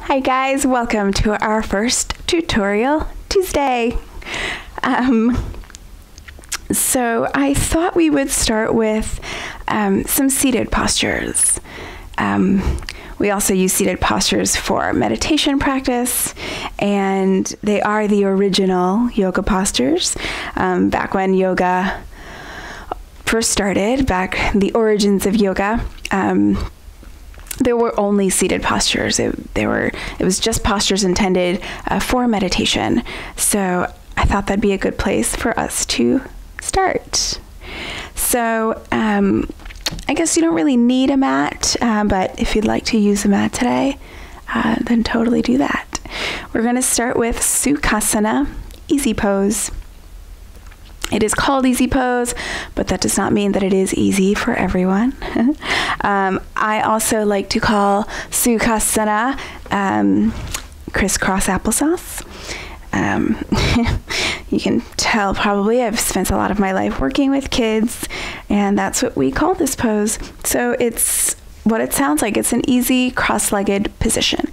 Hi guys, welcome to our first tutorial Tuesday. So I thought we would start with some seated postures. We also use seated postures for meditation practice, and they are the original yoga postures. Back when yoga first started, back in the origins of yoga, there were only seated postures. It was just postures intended for meditation. So I thought that'd be a good place for us to start. So I guess you don't really need a mat, but if you'd like to use a mat today, then totally do that. We're going to start with Sukhasana, easy pose. It is called easy pose, but that does not mean that it is easy for everyone. I also like to call Sukhasana crisscross applesauce. You can tell probably I've spent a lot of my life working with kids, and that's what we call this pose. So it's what it sounds like. It's an easy cross-legged position.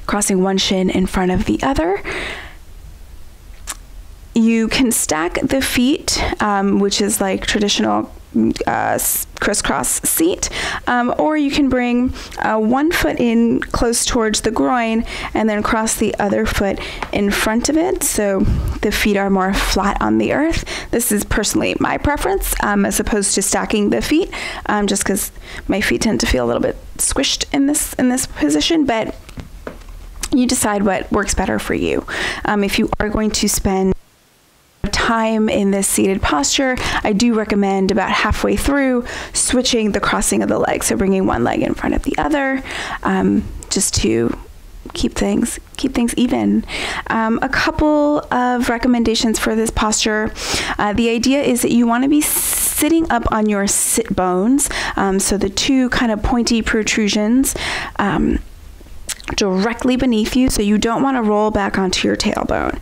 Crossing one shin in front of the other. You can stack the feet, which is like traditional crisscross seat, or you can bring one foot in close towards the groin and then cross the other foot in front of it, so the feet are more flat on the earth. This is personally my preference, as opposed to stacking the feet, just because my feet tend to feel a little bit squished in this position, but you decide what works better for you. If you are going to spend time in this seated posture, I do recommend about halfway through switching the crossing of the legs, so bringing one leg in front of the other, just to keep things even. A couple of recommendations for this posture. The idea is that you want to be sitting up on your sit bones, so the two kind of pointy protrusions directly beneath you, so you don't want to roll back onto your tailbone.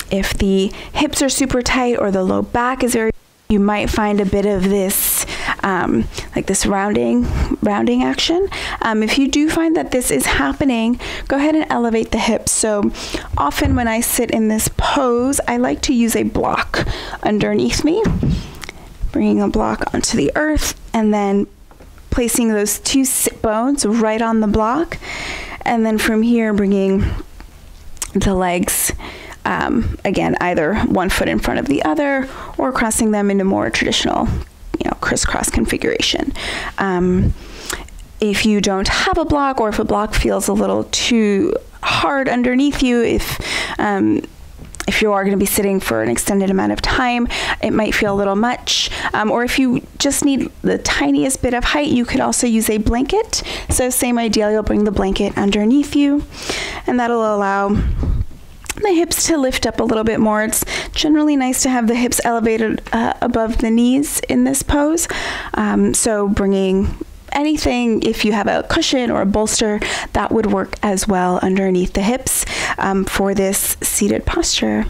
If the hips are super tight or the low back is very, you might find a bit of this, like this rounding action. If you do find that this is happening, go ahead and elevate the hips. So often when I sit in this pose, I like to use a block underneath me, bringing a block onto the earth, and then placing those two sit bones right on the block. And then from here, bringing the legs again, either one foot in front of the other or crossing them into more traditional, crisscross configuration. If you don't have a block, or if a block feels a little too hard underneath you, if you are going to be sitting for an extended amount of time, it might feel a little much. Or if you just need the tiniest bit of height, you could also use a blanket. So same idea, you'll bring the blanket underneath you, and that'll allow the hips to lift up a little bit more. It's generally nice to have the hips elevated above the knees in this pose. So bringing anything, if you have a cushion or a bolster, that would work as well underneath the hips for this seated posture.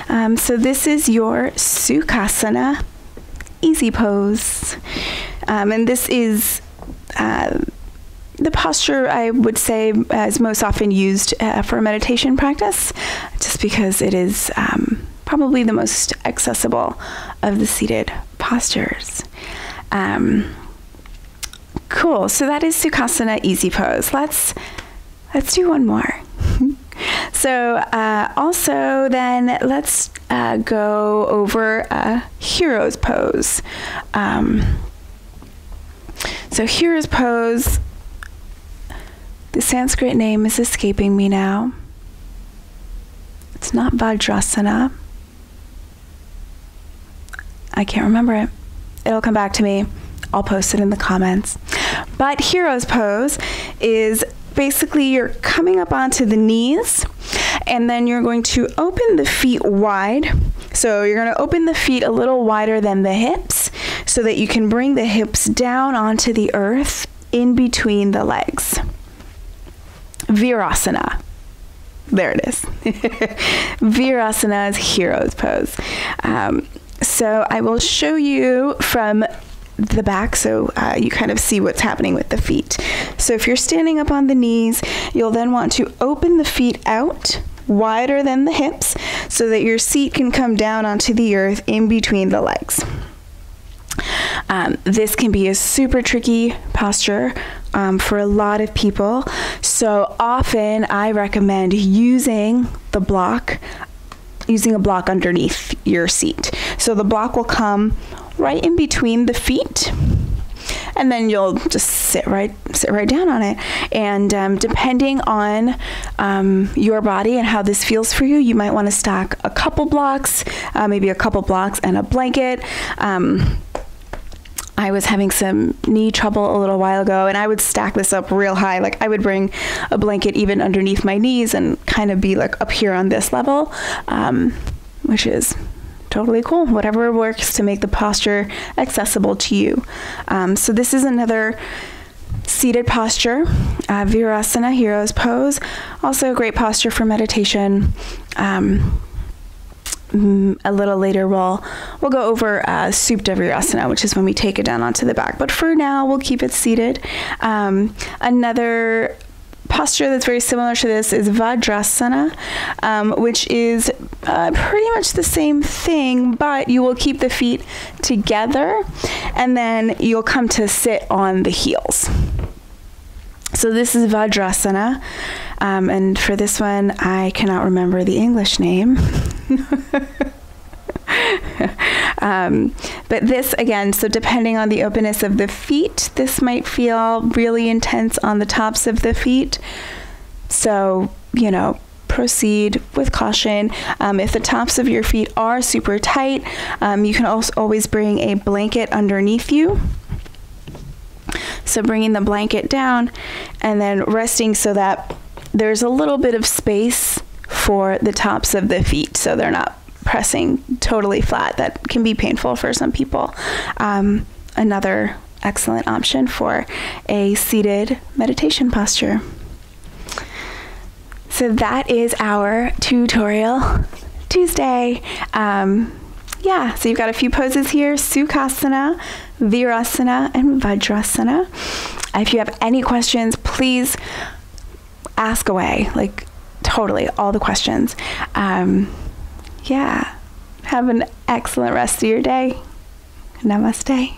So this is your Sukhasana easy pose. And this is the posture I would say is most often used for meditation practice, just because it is probably the most accessible of the seated postures. Cool, so that is Sukhasana easy pose. Let's do one more. So also then let's go over hero's pose. So hero's pose, the Sanskrit name is escaping me now. It's not Vajrasana. I can't remember it. It'll come back to me. I'll post it in the comments. But hero's pose is basically you're coming up onto the knees, and then you're going to open the feet wide. So you're going to open the feet a little wider than the hips, so that you can bring the hips down onto the earth in between the legs. Virasana. There it is. Virasana is hero's pose. So I will show you from the back so you kind of see what's happening with the feet. So if you're standing up on the knees, you'll then want to open the feet out wider than the hips so that your seat can come down onto the earth in between the legs. This can be a super tricky posture for a lot of people. So often I recommend using a block underneath your seat. So the block will come right in between the feet, and then you'll just sit right down on it. And depending on your body and how this feels for you, you might want to stack a couple blocks, maybe a couple blocks and a blanket. I was having some knee trouble a little while ago, and I would stack this up real high. Like I would bring a blanket even underneath my knees and kind of be like up here on this level, which is totally cool. Whatever works to make the posture accessible to you. So this is another seated posture, Virasana, hero's pose. Also a great posture for meditation. A little later we'll go over Supta Virasana, which is when we take it down onto the back. But for now, we'll keep it seated. Another posture that's very similar to this is Vajrasana, which is pretty much the same thing, but you will keep the feet together, and then you'll come to sit on the heels. So this is Vajrasana, and for this one, I cannot remember the English name. But this, again, so depending on the openness of the feet, this might feel really intense on the tops of the feet. So, proceed with caution. If the tops of your feet are super tight, you can also always bring a blanket underneath you. So bringing the blanket down and then resting so that there's a little bit of space for the tops of the feet, so they're not pressing totally flat. That can be painful for some people. Another excellent option for a seated meditation posture. So that is our tutorial Tuesday. So you've got a few poses here: Sukhasana, Virasana, and Vajrasana. If you have any questions, please ask away. Like, totally, all the questions. Have an excellent rest of your day. Namaste.